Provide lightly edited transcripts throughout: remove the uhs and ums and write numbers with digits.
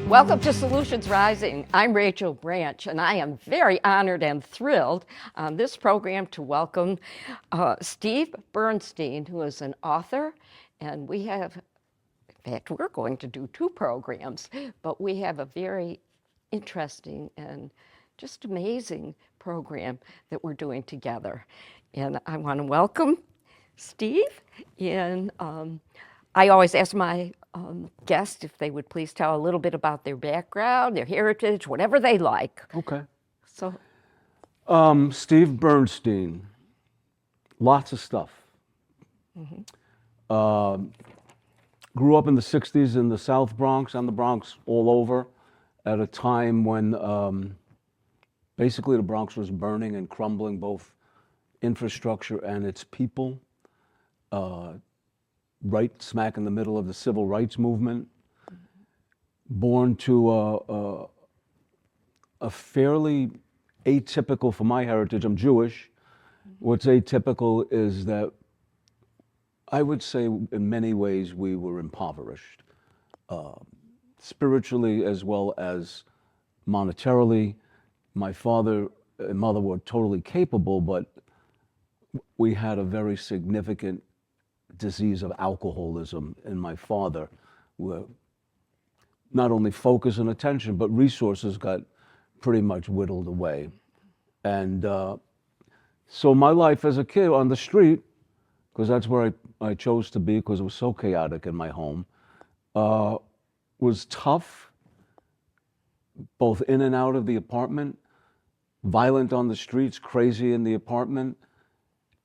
Welcome to Solutions Rising. I'm Rachel Branch, and I am very honored and thrilled on this program to welcome Steve Bernstein, who is an author, and we have, in fact, we're going to do two programs, but we have a very interesting and just amazing program that we're doing together. And I want to welcome Steve, and I always ask my guests if they would please tell a little bit about their background, their heritage, whatever they like. Okay. So, Steve Bernstein, lots of stuff. Grew up in the 60s in the South Bronx, and the Bronx all over, at a time when basically the Bronx was burning and crumbling, both infrastructure and its people. Right smack in the middle of the civil rights movement. Born to a fairly atypical, for my heritage, I'm Jewish. What's atypical is that I would say in many ways we were impoverished, spiritually as well as monetarily. My father and mother were totally capable, but we had a very significant disease of alcoholism in my father, where not only focus and attention, but resources got pretty much whittled away. And so my life as a kid on the street, because that's where I chose to be because it was so chaotic in my home, was tough, both in and out of the apartment, violent on the streets, crazy in the apartment,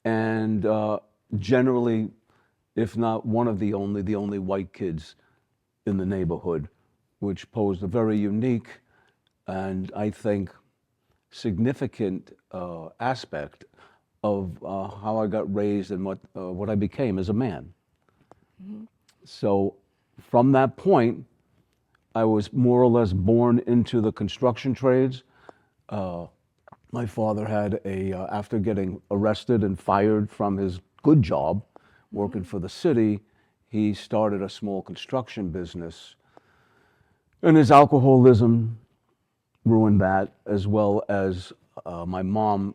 and generally, if not one of the only white kids in the neighborhood, which posed a very unique and I think significant aspect of how I got raised and what I became as a man. So from that point, I was more or less born into the construction trades. My father had after getting arrested and fired from his good job, working for the city, he started a small construction business. And his alcoholism ruined that, as well as my mom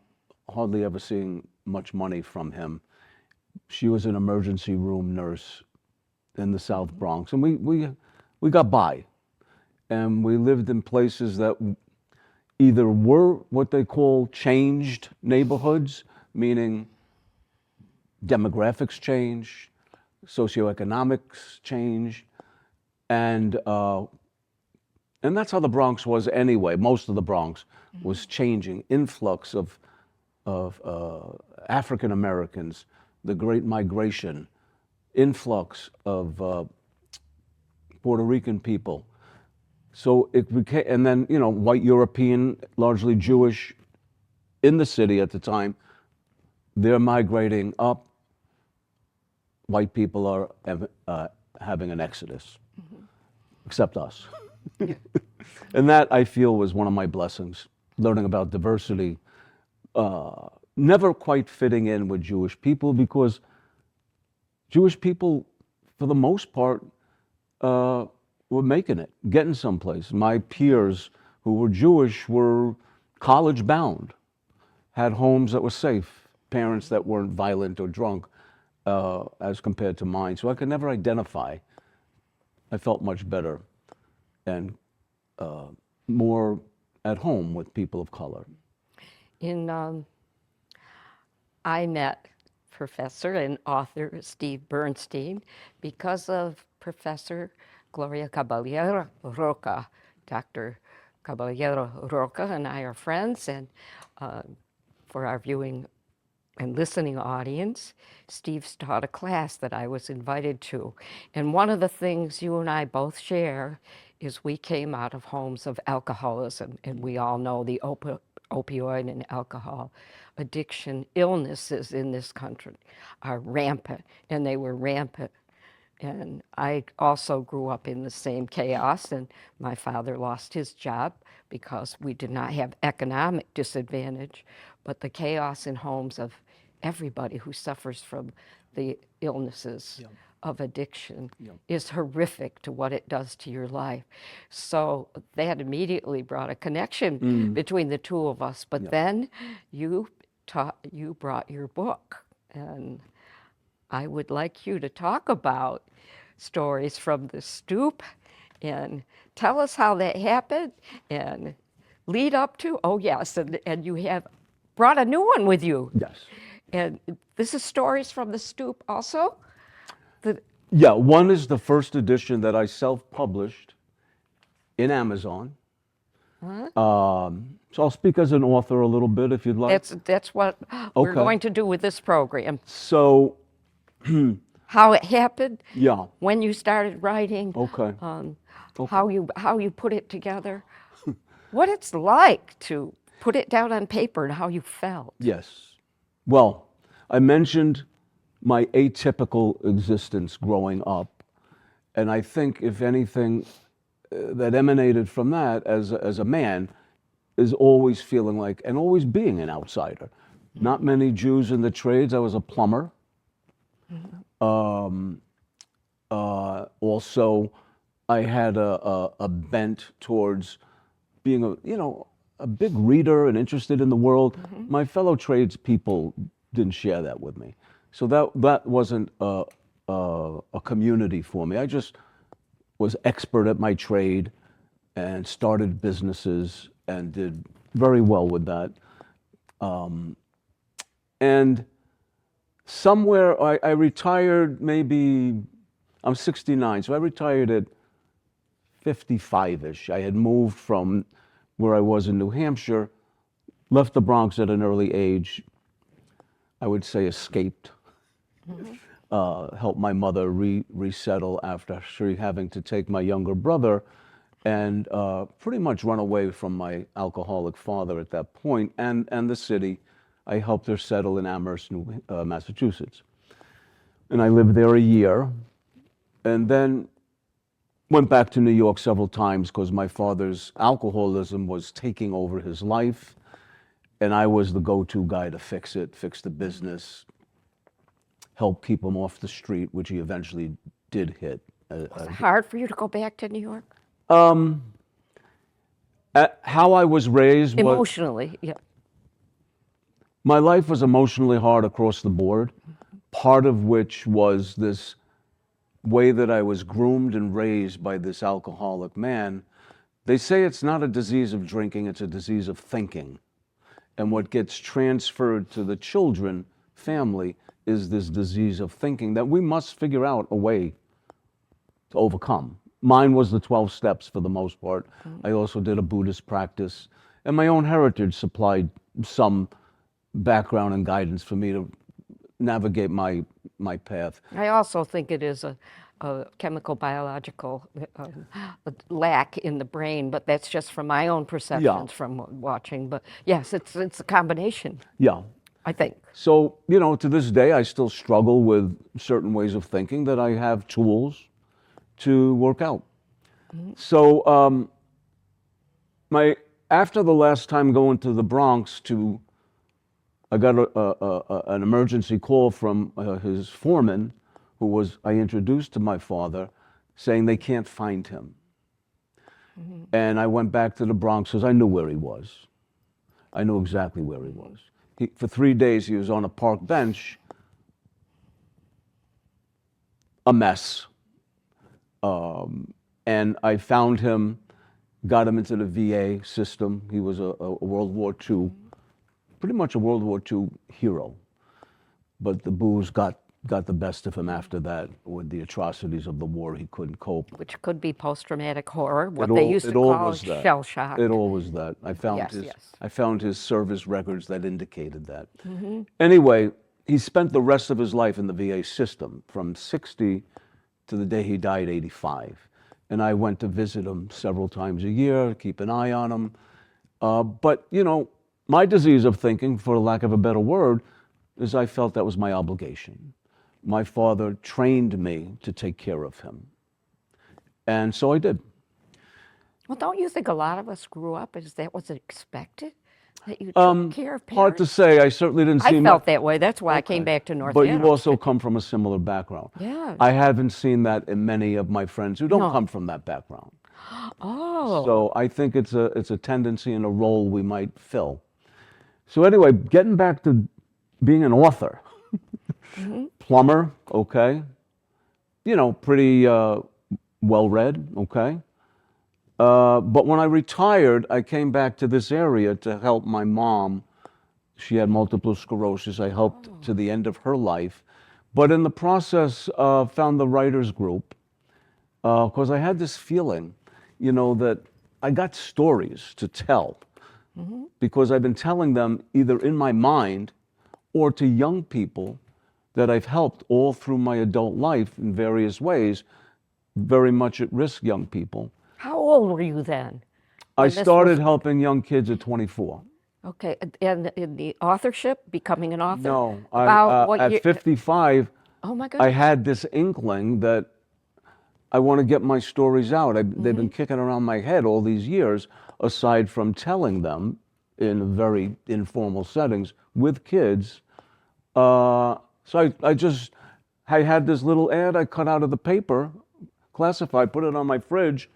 hardly ever seeing much money from him. She was an emergency room nurse in the South Bronx, and we got by. And we lived in places that either were what they call changed neighborhoods, meaning demographics change, socioeconomics change, and that's how the Bronx was anyway. Most of the Bronx was changing. Influx of African Americans, the Great Migration, influx of Puerto Rican people. So it became, and then white European, largely Jewish, in the city at the time. They're migrating up. White people are having an exodus, except us. And that, I feel, was one of my blessings, learning about diversity, never quite fitting in with Jewish people, because Jewish people, for the most part, were making it, getting someplace. My peers who were Jewish were college bound, had homes that were safe, parents that weren't violent or drunk, as compared to mine. So I could never identify. I felt much better and more at home with people of color. I met Professor and author Steve Bernstein because of Professor Gloria Caballero Roca. Dr. Caballero Roca and I are friends, and for our viewing and listening audience, Steve's taught a class that I was invited to. And one of the things you and I both share is we came out of homes of alcoholism, and we all know the opioid and alcohol addiction illnesses in this country are rampant, and they were rampant. And I also grew up in the same chaos, and my father lost his job because we did not have economic disadvantage, but the chaos in homes of everybody who suffers from the illnesses of addiction Yep. is horrific to what it does to your life. So that immediately brought a connection between the two of us. But Yep. then you brought your book, and I would like you to talk about stories from the stoop and tell us how that happened and lead up to, oh yes, and you have brought a new one with you. Yes. And this is Stories from the Stoop also? Yeah, one is the first edition that I self-published in Amazon. So I'll speak as an author a little bit if you'd like. That's what we're Okay. going to do with this program. So, How it happened, yeah, when you started writing, okay. how you put it together, what it's like to put it down on paper and how you felt. Yes. Well, I mentioned my atypical existence growing up, and I think, if anything, that emanated from that as a man is always feeling like, and always being an outsider. Not many Jews in the trades. I was a plumber. Also, I had a bent towards being a big reader and interested in the world. My fellow tradespeople didn't share that with me, so that wasn't a community for me. I just was expert at my trade and started businesses and did very well with that. And somewhere I retired, maybe, I'm 69, so I retired at 55-ish. I had moved from where I was in New Hampshire, left the Bronx at an early age. I would say escaped. Helped my mother resettle after she having to take my younger brother, and pretty much run away from my alcoholic father at that point, and the city. I helped her settle in Amherst, Massachusetts. And I lived there a year, and then went back to New York several times because my father's alcoholism was taking over his life, and I was the go-to guy to fix it, fix the business, help keep him off the street, which he eventually did hit. Was it hard for you to go back to New York? How I was raised was, Emotionally, yeah. my life was emotionally hard across the board, part of which was this way that I was groomed and raised by this alcoholic man. They say it's not a disease of drinking, it's a disease of thinking. And what gets transferred to the children, family, is this disease of thinking that we must figure out a way to overcome. Mine was the 12 steps for the most part. I also did a Buddhist practice, and my own heritage supplied some background and guidance for me to navigate my path. I also think it is a chemical biological lack in the brain, but that's just from my own perceptions from watching. But yes, it's a combination, Yeah. I think. So, to this day, I still struggle with certain ways of thinking that I have tools to work out. So, after the last time going to the Bronx I got an emergency call from his foreman, who I introduced to my father, saying they can't find him. And I went back to the Bronx because I knew where he was. I knew exactly where he was. For 3 days, he was on a park bench, a mess. And I found him, got him into the VA system. He was a World War II, pretty much a World War II hero. But the booze got the best of him after that. With the atrocities of the war, he couldn't cope. Which could be post-traumatic horror, what they used to call shell shock. It all was that. I found Yes. I found his service records that indicated that. Anyway, he spent the rest of his life in the VA system from 60 to the day he died, 85. And I went to visit him several times a year, keep an eye on him. But, my disease of thinking, for lack of a better word, is I felt that was my obligation. My father trained me to take care of him. And so I did. Well, don't you think a lot of us grew up as that was expected? that you took care of Hard to parents. say. I certainly didn't I see felt that way. That's why I came Okay. back to North But you Adams. also come from a similar background. Yeah. I haven't seen that in many of my friends who don't No. come from that background. Oh. So I think it's a tendency and a role we might fill. So anyway, getting back to being an author, plumber, okay, pretty well read, okay. But when I retired, I came back to this area to help my mom. She had multiple sclerosis. I helped to the end of her life. But in the process, found the writers group because I had this feeling, that I got stories to tell because I've been telling them either in my mind or to young people that I've helped all through my adult life in various ways, very much at risk young people. How old were you then I when this was? started helping young kids at 24. Okay, and in the authorship, becoming an author, No, about what at year? 55, Oh my I goodness. had this inkling that I want to get my stories out. They've been kicking around my head all these years, aside from telling them in very informal settings with kids. So I had this little ad I cut out of the paper, classified, put it on my fridge,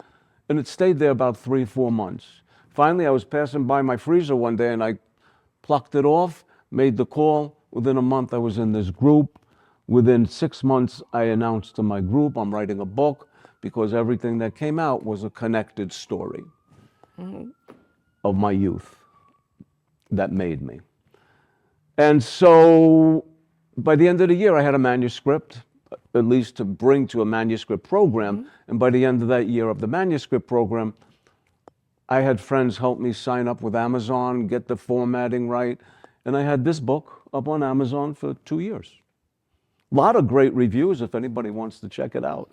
and it stayed there about 3, 4 months. Finally, I was passing by my freezer one day and I plucked it off, made the call. Within a month, I was in this group. Within 6 months, I announced to my group I'm writing a book because everything that came out was a connected story of my youth that made me. And so by the end of the year, I had a manuscript, at least to bring to a manuscript program. And by the end of that year of the manuscript program, I had friends help me sign up with Amazon, get the formatting right. And I had this book up on Amazon for 2 years. A lot of great reviews if anybody wants to check it out.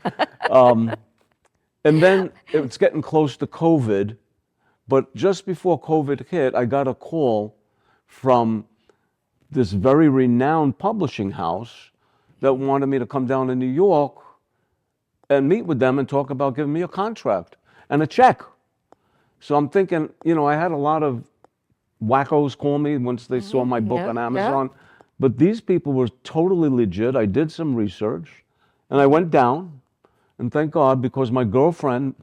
And then it's getting close to COVID. But just before COVID hit, I got a call from this very renowned publishing house that wanted me to come down to New York and meet with them and talk about giving me a contract and a check. So I'm thinking, I had a lot of wackos call me once they saw my book Yeah, on yeah. Amazon, but these people were totally legit. I did some research and I went down, and thank God, because my girlfriend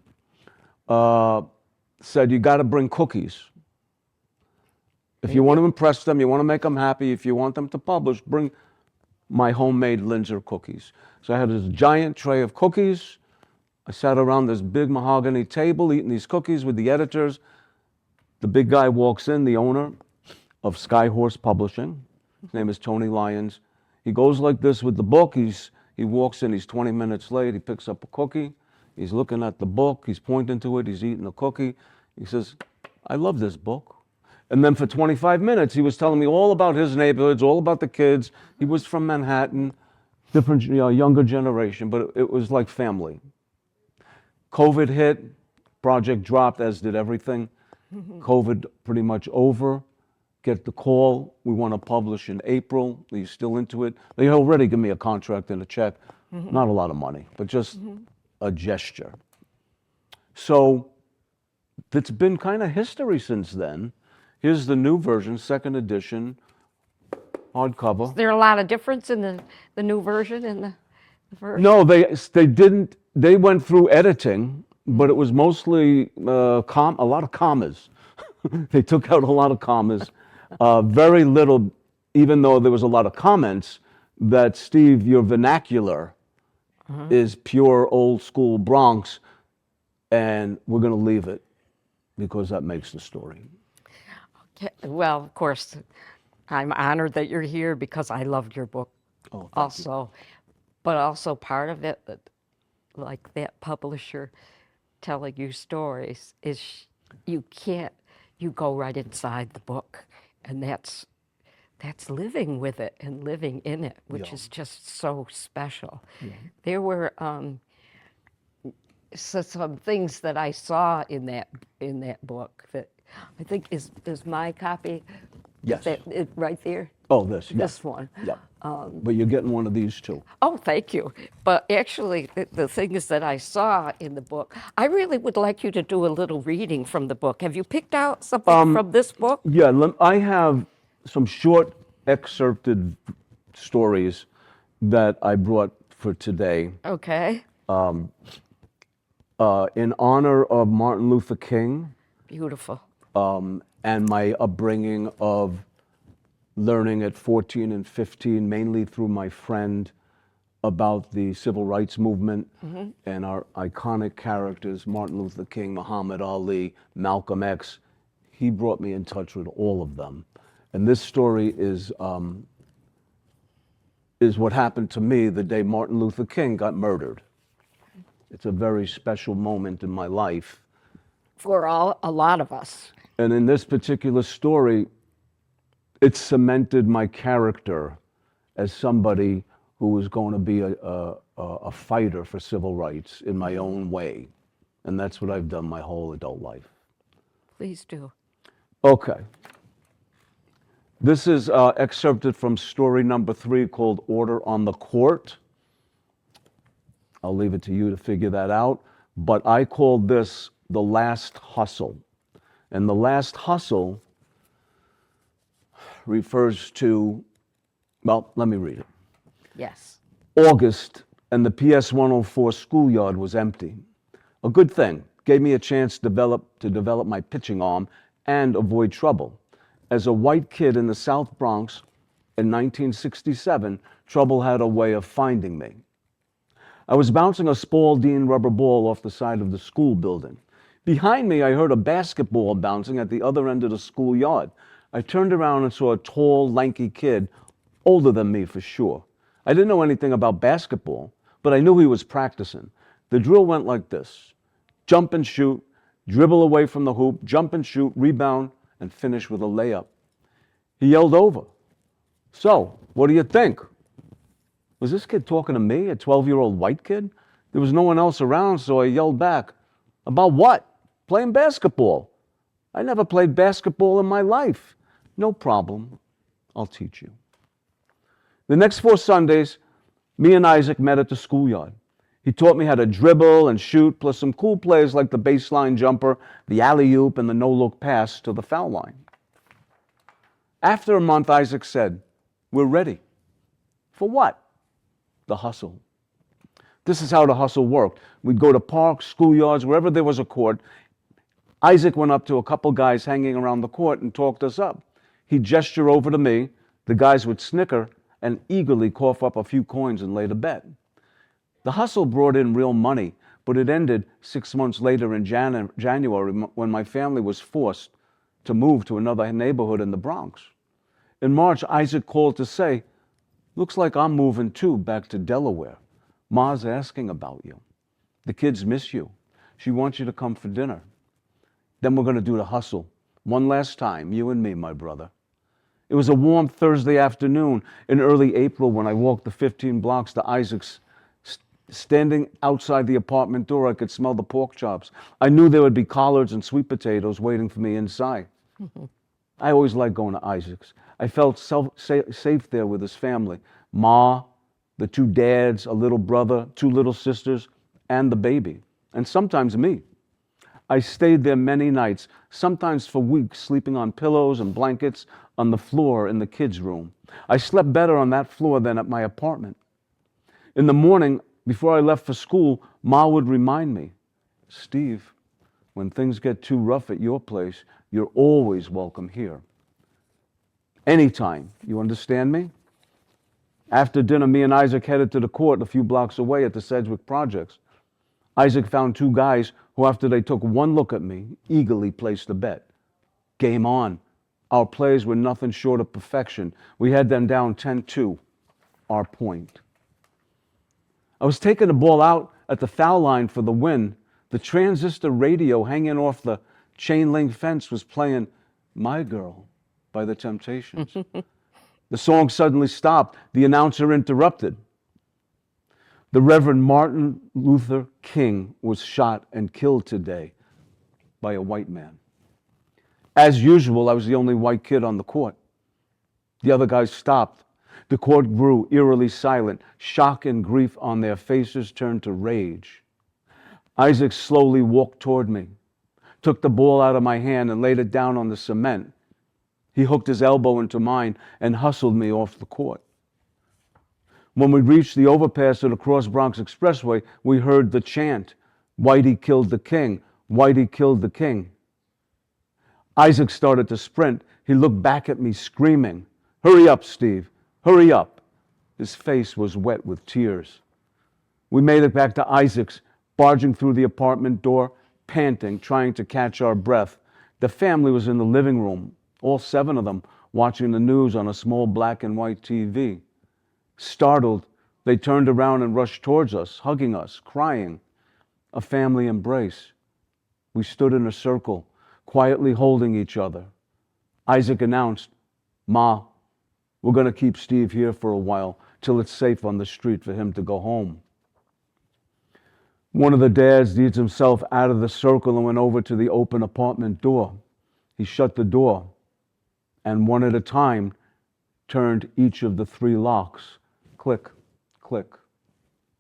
said, you got to bring cookies. If you want to impress them, you want to make them happy, if you want them to publish, bring my homemade Linzer cookies. So I had this giant tray of cookies. I sat around this big mahogany table eating these cookies with the editors. The big guy walks in, the owner of Skyhorse Publishing. His name is Tony Lyons. He goes like this with the book. He walks in, he's 20 minutes late. He picks up a cookie. He's looking at the book. He's pointing to it. He's eating a cookie. He says, I love this book. And then for 25 minutes, he was telling me all about his neighborhoods, all about the kids. He was from Manhattan, different, younger generation, but it was like family. COVID hit, project dropped, as did everything. COVID pretty much over. Get the call, we want to publish in April. Are you still into it? They already give me a contract and a check. Not a lot of money, but just a gesture. So it's been kind of history since then. Here's the new version, second edition, hardcover. Is there a lot of difference in the new version and the first? No, they didn't. They went through editing, but it was mostly a lot of commas. They took out a lot of commas. Very little, even though there was a lot of comments that, Steve, your vernacular is pure old school Bronx, and we're going to leave it because that makes the story. Well, of course, I'm honored that you're here because I loved your book Oh, thank you. also. But also part of it, like that publisher telling you stories, is you go right inside the book, and that's living with it and living in it, which Yeah. is just so special. There were some things that I saw in that book that I think is my copy Is Yes. that it right there? Oh, this. Yeah. This one. Yeah. But you're getting one of these too. Oh, thank you. But actually, the things that I saw in the book, I really would like you to do a little reading from the book. Have you picked out something from this book? Yeah, I have some short excerpted stories that I brought for today Okay. in honor of Martin Luther King Beautiful. and my upbringing of learning at 14 and 15, mainly through my friend, about the civil rights movement and our iconic characters, Martin Luther King, Muhammad Ali, Malcolm X. He brought me in touch with all of them. And this story is what happened to me the day Martin Luther King got murdered. It's a very special moment in my life. For a lot of us. And in this particular story, it cemented my character as somebody who was going to be a fighter for civil rights in my own way. And that's what I've done my whole adult life. Please do. Okay. This is excerpted from story number 3 called Order on the Court. I'll leave it to you to figure that out. But I called this The Last Hustle. And The Last Hustle refers to, well, let me read it. Yes. August, and the PS 104 schoolyard was empty. A good thing. Gave me a chance to develop my pitching arm and avoid trouble. As a white kid in the South Bronx in 1967, trouble had a way of finding me. I was bouncing a Spalding rubber ball off the side of the school building. Behind me, I heard a basketball bouncing at the other end of the schoolyard. I turned around and saw a tall, lanky kid, older than me for sure. I didn't know anything about basketball, but I knew he was practicing. The drill went like this: jump and shoot, dribble away from the hoop, jump and shoot, rebound, and finish with a layup. He yelled over, "So, what do you think?" Was this kid talking to me, a 12-year-old white kid? There was no one else around, so I yelled back, "About what?" "Playing basketball." "I never played basketball in my life." "No problem. I'll teach you." The next 4 Sundays, me and Isaac met at the schoolyard. He taught me how to dribble and shoot, plus some cool plays like the baseline jumper, the alley-oop, and the no-look pass to the foul line. After a month, Isaac said, "We're ready." "For what?" "The hustle." This is how the hustle worked. We'd go to parks, schoolyards, wherever there was a court. Isaac went up to a couple guys hanging around the court and talked us up. He'd gesture over to me. The guys would snicker and eagerly cough up a few coins and lay to bet. The hustle brought in real money, but it ended 6 months later in January when my family was forced to move to another neighborhood in the Bronx. In March, Isaac called to say, "Looks like I'm moving too, back to Delaware. Ma's asking about you. The kids miss you. She wants you to come for dinner. Then we're going to do the hustle. One last time, you and me, my brother." It was a warm Thursday afternoon in early April when I walked the 15 blocks to Isaac's. Standing outside the apartment door, I could smell the pork chops. I knew there would be collards and sweet potatoes waiting for me inside. I always liked going to Isaac's. I felt safe there with his family. Ma, the 2 dads, a little brother, 2 little sisters, and the baby, and sometimes me. I stayed there many nights, sometimes for weeks, sleeping on pillows and blankets on the floor in the kids' room. I slept better on that floor than at my apartment. In the morning, before I left for school, Ma would remind me, "Steve, when things get too rough at your place, you're always welcome here. Anytime, you understand me?" After dinner, me and Isaac headed to the court a few blocks away at the Sedgwick Projects. Isaac found 2 guys who, after they took one look at me, eagerly placed a bet. Game on. Our plays were nothing short of perfection. We had them down 10-2, our point. I was taking the ball out at the foul line for the win. The transistor radio hanging off the chain link fence was playing "My Girl" by the Temptations. The song suddenly stopped. The announcer interrupted. "The Reverend Martin Luther King was shot and killed today by a white man." As usual, I was the only white kid on the court. The other guys stopped. The court grew eerily silent. Shock and grief on their faces turned to rage. Isaac slowly walked toward me, took the ball out of my hand and laid it down on the cement. He hooked his elbow into mine and hustled me off the court. When we reached the overpass of the Cross Bronx Expressway, we heard the chant, "Whitey killed the king, Whitey killed the king." Isaac started to sprint. He looked back at me screaming, "Hurry up, Steve, hurry up." His face was wet with tears. We made it back to Isaac's, barging through the apartment door, panting, trying to catch our breath. The family was in the living room, all 7 of them, watching the news on a small black and white TV. Startled, they turned around and rushed towards us, hugging us, crying. A family embrace. We stood in a circle, quietly holding each other. Isaac announced, "Ma, we're going to keep Steve here for a while till it's safe on the street for him to go home." One of the dads eased himself out of the circle and went over to the open apartment door. He shut the door and one at a time turned each of the 3 locks. Click, click,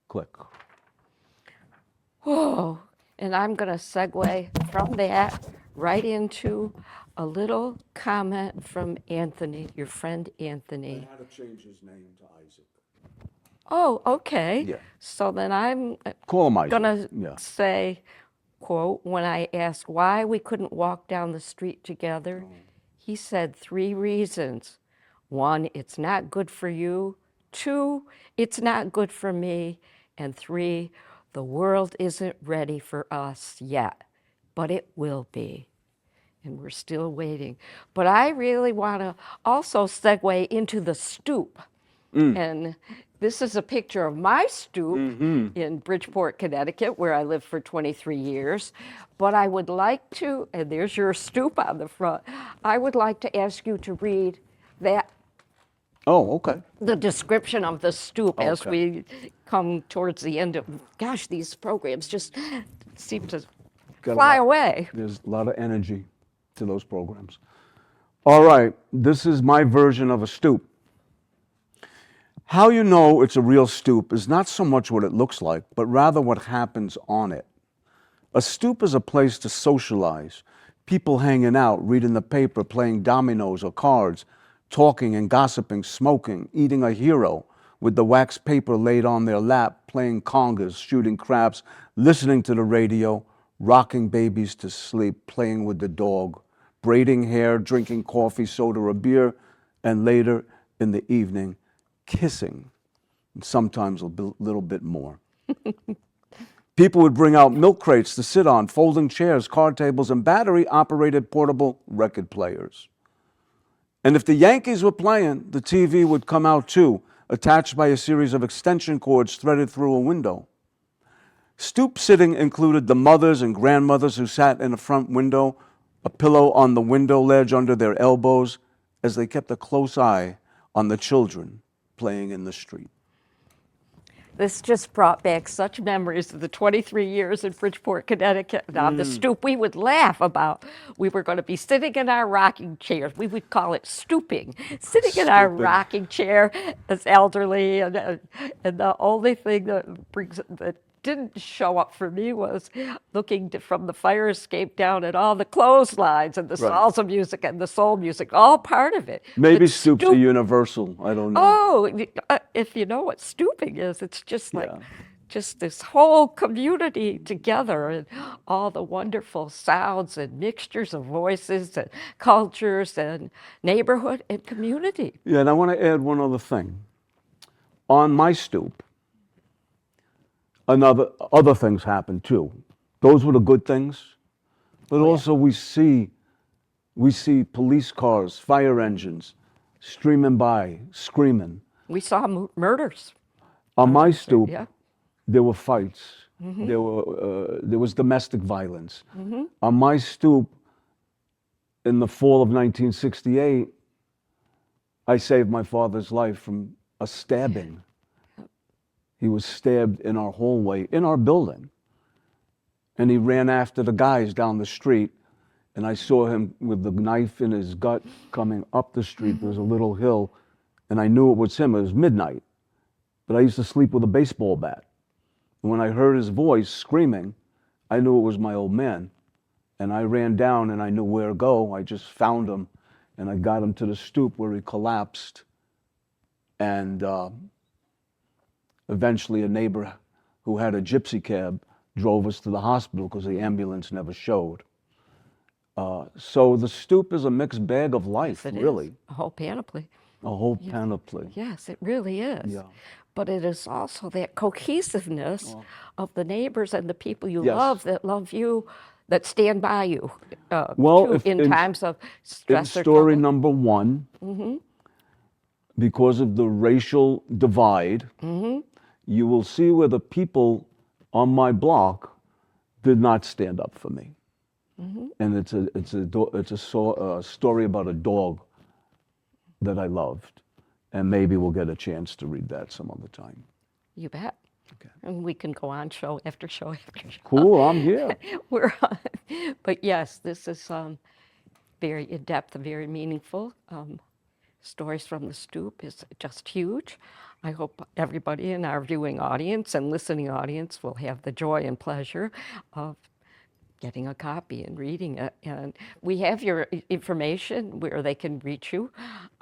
click. Oh, and I'm going to segue from that right into a little comment from Anthony, your friend Anthony. had to change his name to Isaac. Oh, okay. Yeah. So then I'm Call him Isaac. going to Yeah. say, quote, when I asked why we couldn't walk down the street together, he said 3 reasons. 1, it's not good for you. 2, it's not good for me. And 3, the world isn't ready for us yet, but it will be. And we're still waiting. But I really want to also segue into the stoop. And this is a picture of my stoop in Bridgeport, Connecticut, where I lived for 23 years. But I would like to, and there's your stoop on the front, I would like to ask you to read that, Oh, okay. the description of the stoop as Okay. we come towards the end of, gosh, these programs just seem to Got a fly lot- away. There's a lot of energy to those programs. All right, this is my version of a stoop. How you know it's a real stoop is not so much what it looks like, but rather what happens on it. A stoop is a place to socialize, people hanging out, reading the paper, playing dominoes or cards, talking and gossiping, smoking, eating a hero with the wax paper laid on their lap, playing congas, shooting craps, listening to the radio, rocking babies to sleep, playing with the dog, braiding hair, drinking coffee, soda, or beer, and later in the evening, kissing, and sometimes a little bit more. People would bring out milk crates to sit on, folding chairs, card tables, and battery-operated portable record players. And if the Yankees were playing, the TV would come out too, attached by a series of extension cords threaded through a window. Stoop sitting included the mothers and grandmothers who sat in the front window, a pillow on the window ledge under their elbows, as they kept a close eye on the children playing in the street. This just brought back such memories of the 23 years in Bridgeport, Connecticut. And on the stoop, we would laugh about, we were going to be sitting in our rocking chairs. We would call it stooping. Sitting in our Stooping. rocking chair as elderly. And the only thing that didn't show up for me was looking from the fire escape down at all the clotheslines and the Right. salsa music and the soul music, all part of it. Maybe But stoops are universal. I don't know. Oh, if you know what stooping is, it's just like Yeah. just this whole community together and all the wonderful sounds and mixtures of voices and cultures and neighborhood and community. Yeah, and I want to add one other thing. On my stoop, other things happen too. Those were the good things, but also we see police cars, fire engines, streaming by, screaming. We saw murders. On my stoop, Yeah. there were fights. There was domestic violence. On my stoop, in the fall of 1968, I saved my father's life from a stabbing. He was stabbed in our hallway, in our building. And he ran after the guys down the street. and I saw him with the knife in his gut coming up the street. There was a little hill, and I knew it was him. It was midnight, but I used to sleep with a baseball bat. And when I heard his voice screaming, I knew it was my old man. And I ran down, and I knew where to go. I just found him, and I got him to the stoop where he collapsed. And eventually a neighbor who had a gypsy cab drove us to the hospital because the ambulance never showed. So the stoop is a mixed bag of life, Yes, it really. is. A whole panoply. A whole panoply. Yes, it really is. Yeah. But it is also that cohesiveness of the neighbors and the people you Yes. love that love you, that stand by you Well, too, in times of in stress or story trouble. number one, because of the racial divide, you will see where the people on my block did not stand up for me. And it's a story about a dog that I loved, and maybe we'll get a chance to read that some other time. You bet. Okay. And we can go on show after show after show. Cool, I'm here. We're on. But yes, this is very in-depth, very meaningful. Stories from the Stoop is just huge. I hope everybody in our viewing audience and listening audience will have the joy and pleasure of getting a copy and reading it. And we have your information where they can reach you.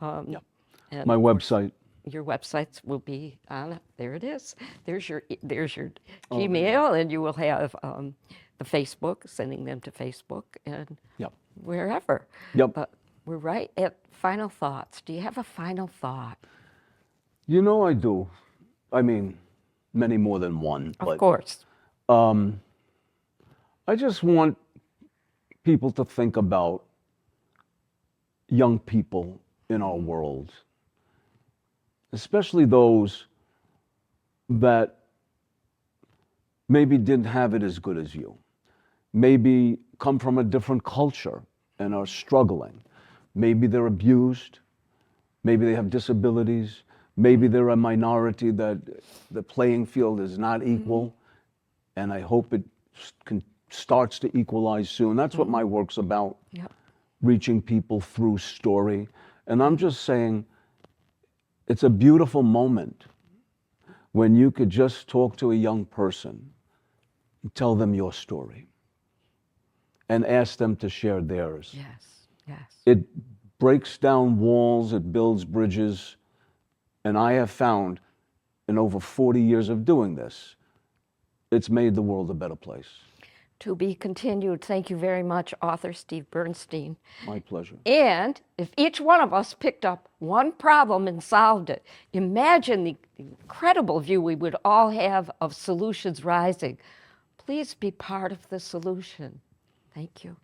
Yep. And My of course, website. your websites will be on. There it is. There's your Gmail, and you will have the Facebook, sending them to Facebook and Yep. wherever. Yep. But we're right at final thoughts. Do you have a final thought? You know I do. I mean, many more than one. Of But course. I just want people to think about young people in our world, especially those that maybe didn't have it as good as you, maybe come from a different culture and are struggling. Maybe they're abused, maybe they have disabilities, maybe they're a minority that the playing field is not equal, and I hope it starts to equalize soon. That's what my work's about, Yep. reaching people through story. And I'm just saying, it's a beautiful moment when you could just talk to a young person and tell them your story and ask them to share theirs. Yes. Yes. It breaks down walls, it builds bridges, and I have found in over 40 years of doing this, it's made the world a better place. To be continued. Thank you very much, author Steve Bernstein. My pleasure. And if each one of us picked up one problem and solved it, imagine the incredible view we would all have of solutions rising. Please be part of the solution. Thank you.